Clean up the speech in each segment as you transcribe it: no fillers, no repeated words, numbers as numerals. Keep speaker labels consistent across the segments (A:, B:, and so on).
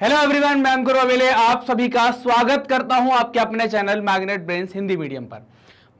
A: Hello everyone, मैं अंकुर अवेले आप सभी का स्वागत करता हूं आपके अपने channel magnet brains Hindi medium पर।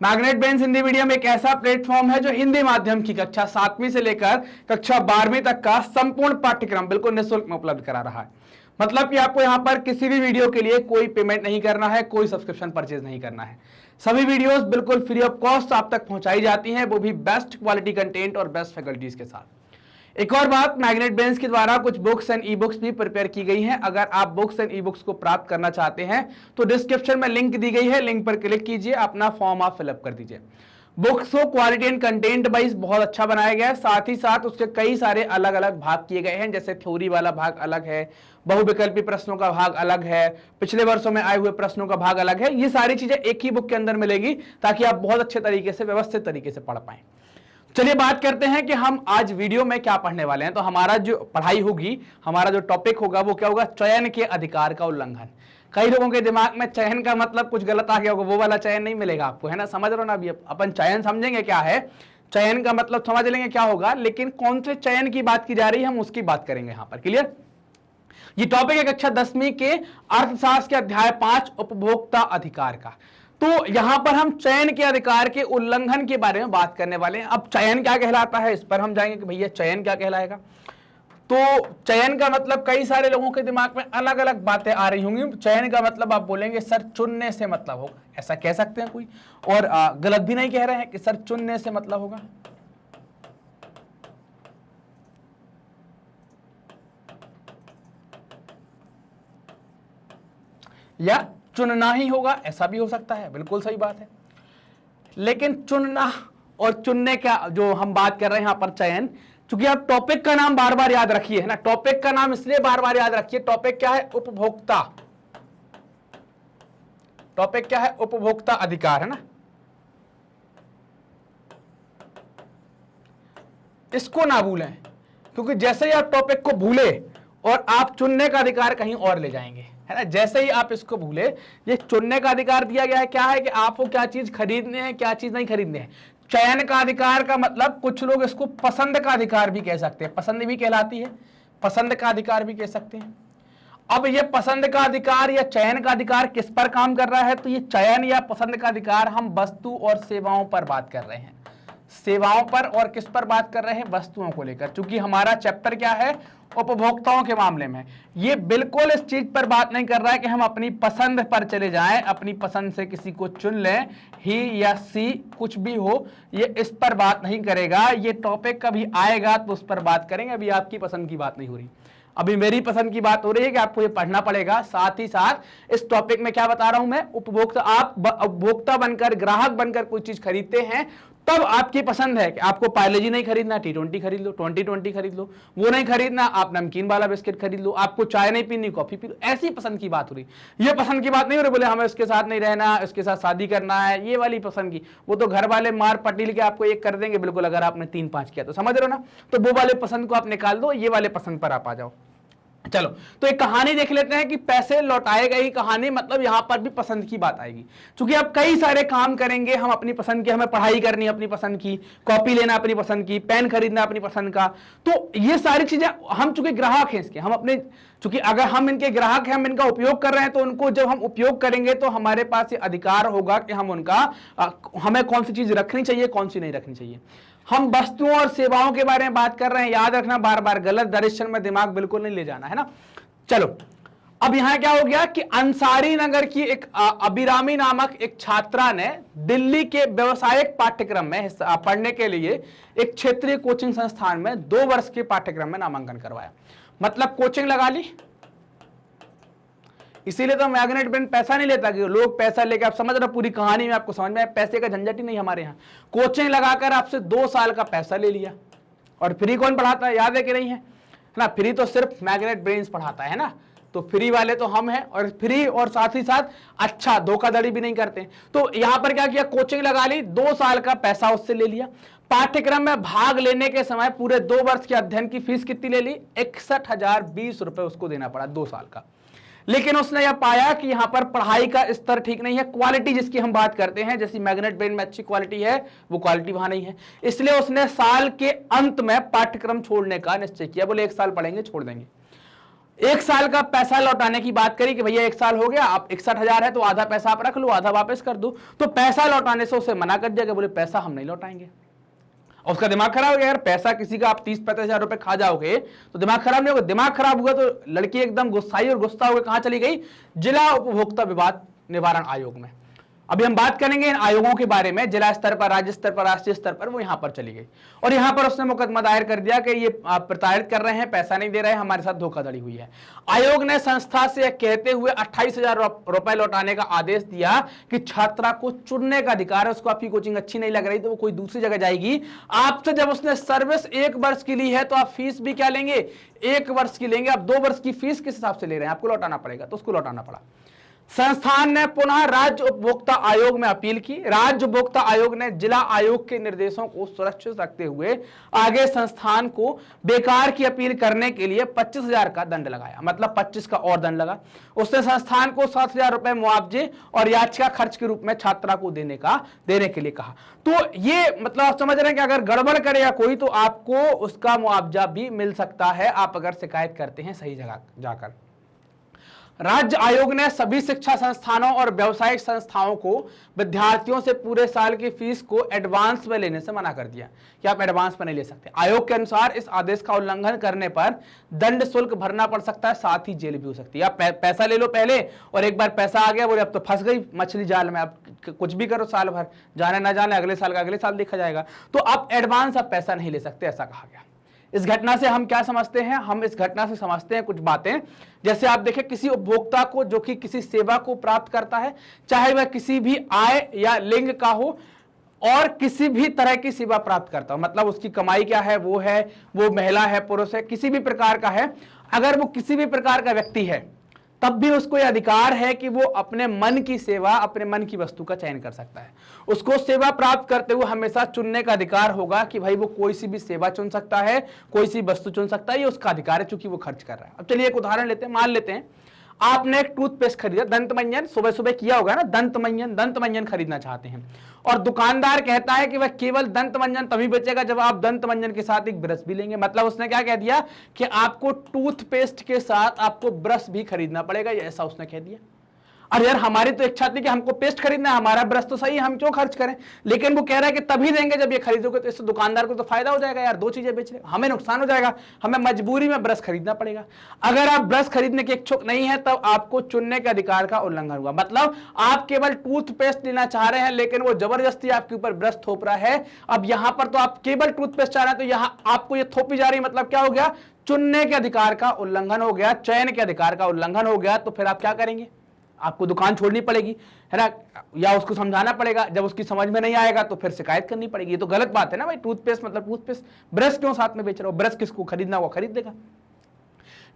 A: मैग्नेट ब्रेन्स हिंदी मीडियम एक ऐसा प्लेटफॉर्म है जो हिंदी माध्यम की कक्षा 7वीं से लेकर कक्षा 12वीं तक का संपूर्ण पाठ्यक्रम बिल्कुल निःशुल्क में उपलब्ध करा रहा है। मतलब कि आपको यहां पर किसी भी वीडियो के लिए कोई पेमेंट नहीं करना है, कोई सब्सक्रिप्शन परचेज नहीं करना है। सभी वीडियोस बिल्कुल फ्री ऑफ कॉस्ट आप तक पहुंचाई जाती हैं, वो भी बेस्ट क्वालिटी कंटेंट और बेस्ट फैकल्टीज के साथ। एक और बात, मैग्नेट ब्रेन्स के द्वारा कुछ बुक्स एंड ई बुक्स भी प्रिपेयर की गई हैं। अगर आप बुक्स एंड ई बुक्स को प्राप्त करना चाहते हैं तो डिस्क्रिप्शन में लिंक दी गई है, लिंक पर क्लिक कीजिए, अपना फॉर्म आप फिलअप कर दीजिए। बुक्स को क्वालिटी एंड कंटेंट वाइज बहुत अच्छा बनाया गया है, साथ ही साथ उसके कई सारे अलग अलग भाग किए गए हैं। जैसे थ्योरी वाला भाग अलग है, बहुविकल्पी प्रश्नों का भाग अलग है, पिछले वर्षों में आए हुए प्रश्नों का भाग अलग है। ये सारी चीजें एक ही बुक के अंदर मिलेगी ताकि आप बहुत अच्छे तरीके से, व्यवस्थित तरीके से पढ़ पाएं। चलिए बात करते हैं कि हम आज वीडियो में क्या पढ़ने वाले हैं। तो हमारा जो पढ़ाई होगी, हमारा जो टॉपिक होगा वो क्या होगा? चयन के अधिकार का उल्लंघन। कई लोगों के दिमाग में चयन का मतलब कुछ गलत आ गया होगा, वो वाला चयन नहीं मिलेगा आपको, है ना? समझ रहे हो ना? अभी अपन चयन समझेंगे क्या है, चयन का मतलब समझ लेंगे क्या होगा, लेकिन कौन से चयन की बात की जा रही है हम उसकी बात करेंगे यहां पर। क्लियर? ये टॉपिक है कक्षा 10वीं के अर्थशास्त्र के अध्याय 5 उपभोक्ता अधिकार का। तो यहां पर हम चयन के अधिकार के उल्लंघन के बारे में बात करने वाले हैं। अब चयन क्या कहलाता है, इस पर हम जाएंगे कि भैया चयन क्या कहलाएगा। तो चयन का मतलब कई सारे लोगों के दिमाग में अलग अलग बातें आ रही होंगी। चयन का मतलब आप बोलेंगे सर चुनने से मतलब होगा, ऐसा कह सकते हैं कोई, और गलत भी नहीं कह रहे हैं कि सर चुनने से मतलब होगा। या चुनना ही होगा, ऐसा भी हो सकता है, बिल्कुल सही बात है। लेकिन चुनना और चुनने का जो हम बात कर रहे हैं यहां पर चयन, चूंकि आप टॉपिक का नाम बार बार याद रखिए, है ना? टॉपिक का नाम इसलिए बार बार याद रखिए, टॉपिक क्या है? उपभोक्ता। टॉपिक क्या है? उपभोक्ता अधिकार, है ना? इसको ना भूलें, क्योंकि जैसे ही आप टॉपिक को भूले और आप चुनने का अधिकार कहीं और ले जाएंगे, है ना? जैसे ही आप इसको भूले, ये चुनने का अधिकार दिया गया है, क्या है कि आपको क्या चीज खरीदने है, क्या चीज नहीं खरीदने है। चयन का अधिकार का मतलब कुछ लोग इसको पसंद का अधिकार भी कह सकते हैं, पसंद भी कहलाती है, पसंद का अधिकार भी कह सकते हैं। अब ये पसंद का अधिकार या चयन का अधिकार किस पर काम कर रहा है? तो ये चयन या पसंद का अधिकार हम वस्तु और सेवाओं पर बात कर रहे हैं, सेवाओं पर, और किस पर बात कर रहे हैं? वस्तुओं को लेकर। क्योंकि हमारा चैप्टर क्या है? उपभोक्ताओं के मामले में। ये बिल्कुल इस चीज पर बात नहीं कर रहा है कि हम अपनी पसंद पर चले जाएं, अपनी पसंद से किसी को चुन लें, ही या सी कुछ भी हो, ये इस पर बात नहीं करेगा। ये टॉपिक कभी आएगा तो उस पर बात करेंगे, अभी आपकी पसंद की बात नहीं हो रही, अभी मेरी पसंद की बात हो रही है कि आपको ये पढ़ना पड़ेगा। साथ ही साथ इस टॉपिक में क्या बता रहा हूं मैं? उपभोक्ता, आप उपभोक्ता बनकर, ग्राहक बनकर कोई चीज खरीदते हैं, तब आपकी पसंद है कि आपको पार्ले-जी नहीं खरीदना, T20 खरीद लो, 2020 खरीद लो, वो नहीं खरीदना, आप नमकीन वाला बिस्किट खरीद लो, आपको चाय नहीं पीनी, कॉफी पी लो। ऐसी पसंद की बात हो रही, ये पसंद की बात नहीं हो रही बोले हमें उसके साथ नहीं रहना, उसके साथ शादी करना है, ये वाली पसंद की। वो तो घर वाले मार पटील के आपको एक कर देंगे बिल्कुल, अगर आपने 3-5 किया तो, समझ रहे हो ना? तो वो वाले पसंद को आप निकाल दो, ये वाले पसंद पर आप आ जाओ। चलो तो एक कहानी देख लेते हैं कि पैसे लौटाए गई कहानी, मतलब यहां पर भी पसंद की बात आएगी। क्योंकि आप कई सारे काम करेंगे, हम अपनी पसंद की, हमें पढ़ाई करनी अपनी पसंद की, कॉपी लेना अपनी पसंद की, पेन खरीदना अपनी पसंद का, तो ये सारी चीजें हम चूंकि ग्राहक हैं इसके, हम अपने, चूंकि अगर हम इनके ग्राहक हैं, हम इनका उपयोग कर रहे हैं, तो उनको जब हम उपयोग करेंगे तो हमारे पास ये अधिकार होगा कि हम उनका, हमें कौन सी चीज रखनी चाहिए, कौन सी नहीं रखनी चाहिए। हम वस्तुओं और सेवाओं के बारे में बात कर रहे हैं, याद रखना बार बार, गलत डायरेक्शन में दिमाग बिल्कुल नहीं ले जाना, है ना? चलो अब यहां क्या हो गया कि अंसारी नगर की एक अभिरामी नामक एक छात्रा ने दिल्ली के व्यवसायिक पाठ्यक्रम में पढ़ने के लिए एक क्षेत्रीय कोचिंग संस्थान में 2 वर्ष के पाठ्यक्रम में नामांकन करवाया। मतलब कोचिंग लगा ली, इसीलिए तो मैग्नेट ब्रेन पैसा नहीं लेता कि लोग पैसा लेके, आप समझ रहे पूरी कहानी में, आपको समझ में, पैसे का झंझट ही नहीं हमारे यहाँ। कोचिंग लगाकर आपसे 2 साल का पैसा ले लिया, और फ्री कौन पढ़ाता है, याद है कि नहीं है ना? फ्री तो सिर्फ मैग्नेट ब्रेन्स पढ़ाता है ना, तो फ्री वाले तो हम हैं, और फ्री और साथ ही साथ अच्छा धोखाधड़ी भी नहीं करते। तो यहां पर क्या किया, कोचिंग लगा ली, 2 साल का पैसा उससे ले लिया। पाठ्यक्रम में भाग लेने के समय पूरे 2 वर्ष के अध्ययन की फीस कितनी ले ली? 61,020 रुपए उसको देना पड़ा 2 साल का। लेकिन उसने यह पाया कि यहां पर पढ़ाई का स्तर ठीक नहीं है, क्वालिटी जिसकी हम बात करते हैं, जैसी मैग्नेट ब्रेन में अच्छी क्वालिटी है, वो क्वालिटी वहां नहीं है। इसलिए उसने साल के अंत में पाठ्यक्रम छोड़ने का निश्चय किया, बोले 1 साल पढ़ेंगे छोड़ देंगे। 1 साल का पैसा लौटाने की बात करी कि भैया 1 साल हो गया, आप 61,000 है तो आधा पैसा आप रख लो, आधा वापस कर दो, तो पैसा लौटाने से उसे मना कर दिया कि बोले पैसा हम नहीं लौटाएंगे। और उसका दिमाग खराब हो गया, यार पैसा किसी का आप 30-35,000 रुपए खा जाओगे तो दिमाग खराब नहीं होगा। दिमाग खराब हुआ तो लड़की एकदम गुस्साई और गुस्सा होकर कहां चली गई, जिला उपभोक्ता विवाद निवारण आयोग में। अभी हम बात करेंगे इन आयोगों के बारे में, जिला स्तर पर, राज्य स्तर पर, राष्ट्रीय स्तर पर। वो यहां पर चली गई और यहां पर उसने मुकदमा दायर कर दिया कि ये प्रताड़ित कर रहे हैं, पैसा नहीं दे रहे हैं, हमारे साथ धोखाधड़ी हुई है। आयोग ने संस्था से कहते हुए 28,000 रुपए लौटाने का आदेश दिया कि छात्रा को चुनने का अधिकार है, उसको आपकी कोचिंग अच्छी नहीं लग रही तो वो कोई दूसरी जगह जाएगी। आपसे जब उसने सर्विस 1 वर्ष की ली है तो आप फीस भी क्या लेंगे, 1 वर्ष की लेंगे। आप 2 वर्ष की फीस किस हिसाब से ले रहे हैं, आपको लौटाना पड़ेगा, तो उसको लौटाना पड़ा। संस्थान ने पुनः राज्य उपभोक्ता आयोग में अपील की। राज्य उपभोक्ता आयोग ने जिला आयोग के निर्देशों को सुरक्षित रखते हुए आगे संस्थान को बेकार की अपील करने के लिए 25,000 का दंड लगाया, मतलब 25 का और दंड लगा। उसने संस्थान को 7,000 रुपए मुआवजे और याचिका खर्च के रूप में छात्रा को देने के लिए कहा। तो ये मतलब आप समझ रहे हैं कि अगर गड़बड़ करेगा कोई तो आपको उसका मुआवजा भी मिल सकता है, आप अगर शिकायत करते हैं सही जगह जाकर। राज्य आयोग ने सभी शिक्षा संस्थानों और व्यावसायिक संस्थाओं को विद्यार्थियों से पूरे साल की फीस को एडवांस में लेने से मना कर दिया कि आप एडवांस में नहीं ले सकते। आयोग के अनुसार इस आदेश का उल्लंघन करने पर दंड शुल्क भरना पड़ सकता है, साथ ही जेल भी हो सकती है। आप पैसा ले लो पहले और एक बार पैसा आ गया बोले अब तो फंस गई मछली जाल में, आप कुछ भी करो साल भर, जाने ना जाने अगले साल का अगले साल देखा जाएगा। तो आप एडवांस आप पैसा नहीं ले सकते, ऐसा कहा गया। इस घटना से हम क्या समझते हैं, हम इस घटना से समझते हैं कुछ बातें। जैसे आप देखें, किसी उपभोक्ता को जो कि किसी सेवा को प्राप्त करता है, चाहे वह किसी भी आय या लिंग का हो और किसी भी तरह की सेवा प्राप्त करता हो, मतलब उसकी कमाई क्या है, वो महिला है, पुरुष है, किसी भी प्रकार का है, अगर वो किसी भी प्रकार का व्यक्ति है तब भी उसको यह अधिकार है कि वो अपने मन की सेवा, अपने मन की वस्तु का चयन कर सकता है। उसको सेवा प्राप्त करते हुए हमेशा चुनने का अधिकार होगा कि भाई वो कोई सी भी सेवा चुन सकता है, कोई सी वस्तु चुन सकता है, ये उसका अधिकार है चूंकि वो खर्च कर रहा है। अब चलिए एक उदाहरण लेते हैं। मान लेते हैं आपने एक टूथपेस्ट खरीदा, दंतमंजन, सुबह सुबह किया होगा ना, दंतमंजन खरीदना चाहते हैं और दुकानदार कहता है कि वह केवल दंतमंजन तभी बेचेगा जब आप दंतमंजन के साथ एक ब्रश भी लेंगे। मतलब उसने क्या कह दिया कि आपको टूथपेस्ट के साथ आपको ब्रश भी खरीदना पड़ेगा, ऐसा उसने कह दिया। अरे यार हमारी तो इच्छा थी कि हमको पेस्ट खरीदना है, हमारा ब्रश तो सही है, हम क्यों खर्च करें, लेकिन वो कह रहा है कि तभी देंगे जब ये खरीदोगे। तो इससे दुकानदार को तो फायदा हो जाएगा, यार 2 चीजें बेच रहे, हमें नुकसान हो जाएगा, हमें मजबूरी में ब्रश खरीदना पड़ेगा। अगर आप ब्रश खरीदने के इच्छुक नहीं है तब आपको चुनने के अधिकार का उल्लंघन हुआ। मतलब आप केवल टूथपेस्ट लेना चाह रहे हैं लेकिन वो जबरदस्ती आपके ऊपर ब्रश थोप रहा है। अब यहां पर तो आप केवल टूथपेस्ट चाह रहे हैं तो यहां आपको ये थोपी जा रही, मतलब क्या हो गया, चुनने के अधिकार का उल्लंघन हो गया, चयन के अधिकार का उल्लंघन हो गया। तो फिर आप क्या करेंगे, आपको दुकान छोड़नी पड़ेगी, है ना, या उसको समझाना पड़ेगा। जब उसकी समझ में नहीं आएगा तो फिर शिकायत करनी पड़ेगी। ये तो गलत बात है ना भाई, टूथपेस्ट मतलब टूथपेस्ट, ब्रश क्यों साथ में बेच रहे हो, ब्रश किसको खरीदना हुआ खरीद देगा।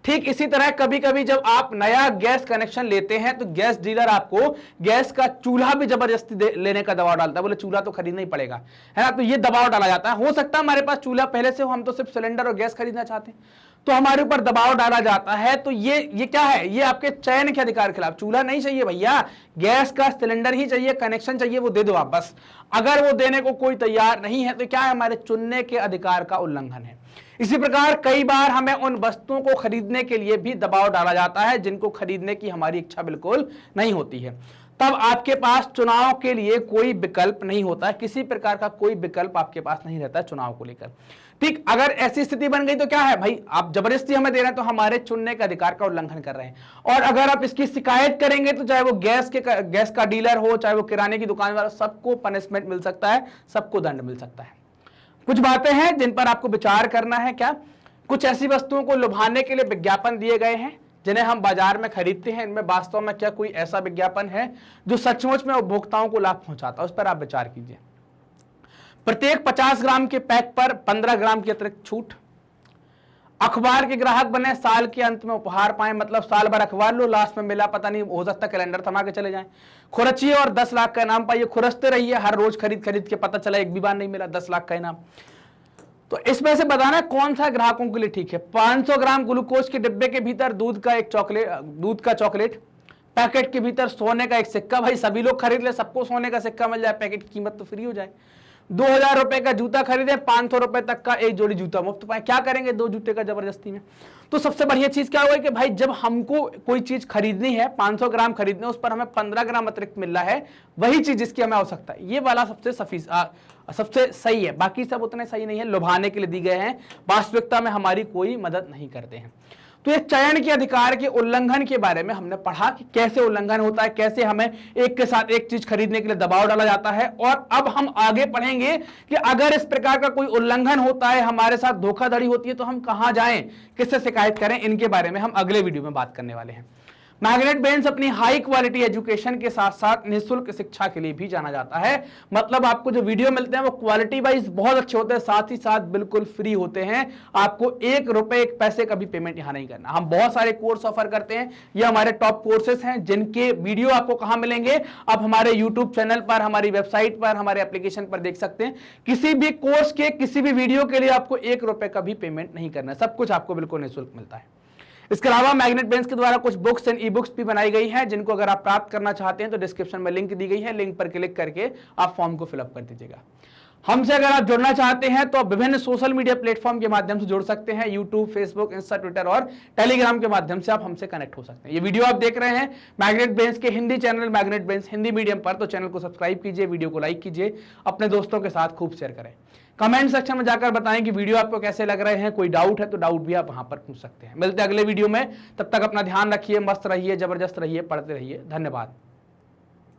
A: ठीक इसी तरह कभी कभी जब आप नया गैस कनेक्शन लेते हैं तो गैस डीलर आपको गैस का चूल्हा भी जबरदस्ती लेने का दबाव डालता है, बोले चूल्हा तो खरीदना ही पड़ेगा, है ना। तो ये दबाव डाला जाता है। हो सकता है हमारे पास चूल्हा पहले से हो, हम तो सिर्फ सिलेंडर और गैस खरीदना चाहते हैं, तो हमारे ऊपर दबाव डाला जाता है। तो ये क्या है, ये आपके चयन के अधिकार के खिलाफ। चूल्हा नहीं चाहिए भैया, गैस का सिलेंडर ही चाहिए, कनेक्शन चाहिए, वो दे दो आप बस। अगर वो देने को कोई तैयार नहीं है तो क्या है, हमारे चुनने के अधिकार का उल्लंघन है। इसी प्रकार कई बार हमें उन वस्तुओं को खरीदने के लिए भी दबाव डाला जाता है जिनको खरीदने की हमारी इच्छा बिल्कुल नहीं होती है। तब आपके पास चुनाव के लिए कोई विकल्प नहीं होता है, किसी प्रकार का कोई विकल्प आपके पास नहीं रहता है चुनाव को लेकर। ठीक, अगर ऐसी स्थिति बन गई तो क्या है भाई, आप जबरदस्ती हमें दे रहे हैं तो हमारे चुनने के अधिकार का उल्लंघन कर रहे हैं। और अगर आप इसकी शिकायत करेंगे तो चाहे वो गैस का डीलर हो, चाहे वो किराने की दुकान वाला, सबको पनिशमेंट मिल सकता है, सबको दंड मिल सकता है। कुछ बातें हैं जिन पर आपको विचार करना है। क्या कुछ ऐसी वस्तुओं को लुभाने के लिए विज्ञापन दिए गए हैं जिन्हें हम बाजार में खरीदते हैं, इनमें वास्तव में क्या कोई ऐसा विज्ञापन है जो सचमुच में उपभोक्ताओं को लाभ पहुंचाता है, उस पर आप विचार कीजिए। प्रत्येक 50 ग्राम के पैक पर 15 ग्राम की अतिरिक्त छूट। अखबार के ग्राहक बने, साल के अंत में उपहार पाएं, मतलब साल भर अखबार लो, लास्ट में मिला पता नहीं, हो सकता कैलेंडर थमा के चले जाएं। खुरचिए और 10 लाख का इनाम पाइए, खुरचते रहिए, हर रोज खरीद खरीद के पता चला एक भी बार नहीं मिला, 10 लाख का इनाम। तो इसमें से बताना कौन सा ग्राहकों के लिए ठीक है। 500 ग्राम ग्लूकोज के डिब्बे के भीतर दूध का चॉकलेट, पैकेट के भीतर सोने का एक सिक्का, भाई सभी लोग खरीद ले, सबको सोने का सिक्का मिल जाए, पैकेट की कीमत तो फ्री हो जाए। 2000 रुपए का जूता खरीदे, 500 रुपए तक का एक जोड़ी जूता मुफ्त पाए, क्या करेंगे 2 जूते का जबरदस्ती में। तो सबसे बढ़िया चीज क्या हुआ कि भाई जब हमको कोई चीज खरीदनी है, 500 ग्राम खरीदने, उस पर हमें 15 ग्राम अतिरिक्त मिल रहा है, वही चीज जिसकी हमें आवश्यकता है, ये वाला सबसे सही है। बाकी सब उतने सही नहीं है, लुभाने के लिए दी गए हैं, वास्तविकता में हमारी कोई मदद नहीं करते हैं। तो ये चयन के अधिकार के उल्लंघन के बारे में हमने पढ़ा कि कैसे उल्लंघन होता है, कैसे हमें एक के साथ एक चीज खरीदने के लिए दबाव डाला जाता है। और अब हम आगे पढ़ेंगे कि अगर इस प्रकार का कोई उल्लंघन होता है, हमारे साथ धोखाधड़ी होती है, तो हम कहां जाएं, किससे शिकायत करें, इनके बारे में हम अगले वीडियो में बात करने वाले हैं। मैग्नेट बेंस अपनी हाई क्वालिटी एजुकेशन के साथ साथ निःशुल्क शिक्षा के लिए भी जाना जाता है। मतलब आपको जो वीडियो मिलते हैं वो क्वालिटी वाइज बहुत अच्छे होते हैं, साथ ही साथ बिल्कुल फ्री होते हैं। आपको 1 रुपए 1 पैसे का भी पेमेंट यहां नहीं करना। हम बहुत सारे कोर्स ऑफर करते हैं, ये हमारे टॉप कोर्सेज हैं, जिनके वीडियो आपको कहां मिलेंगे, आप हमारे यूट्यूब चैनल पर, हमारी वेबसाइट पर, हमारे एप्लीकेशन पर देख सकते हैं। किसी भी कोर्स के किसी भी वीडियो के लिए आपको 1 रुपए का भी पेमेंट नहीं करना, सब कुछ आपको बिल्कुल निःशुल्क मिलता है। इसके अलावा मैग्नेट बेंस के द्वारा कुछ बुक्स एंड ई बुक्स भी बनाई गई हैं, जिनको अगर आप प्राप्त करना चाहते हैं तो डिस्क्रिप्शन में लिंक दी गई है, लिंक पर क्लिक करके आप फॉर्म को फिलअप कर दीजिएगा। हमसे अगर आप जुड़ना चाहते हैं तो विभिन्न सोशल मीडिया प्लेटफॉर्म के माध्यम से जुड़ सकते हैं, यूट्यूब, फेसबुक, इंस्टा, ट्विटर और टेलीग्राम के माध्यम से आप हमसे कनेक्ट हो सकते हैं। ये वीडियो आप देख रहे हैं मैग्नेट बेंस के हिंदी चैनल मैग्नेट बेंस हिंदी मीडियम पर, तो चैनल को सब्सक्राइब कीजिए, वीडियो को लाइक कीजिए, अपने दोस्तों के साथ खूब शेयर करें। कमेंट सेक्शन में जाकर बताएं कि वीडियो आपको कैसे लग रहे हैं, कोई डाउट है तो डाउट भी आप वहां पर पूछ सकते हैं। मिलते हैं अगले वीडियो में, तब तक अपना ध्यान रखिए, मस्त रहिए, जबरदस्त रहिए, पढ़ते रहिए। धन्यवाद।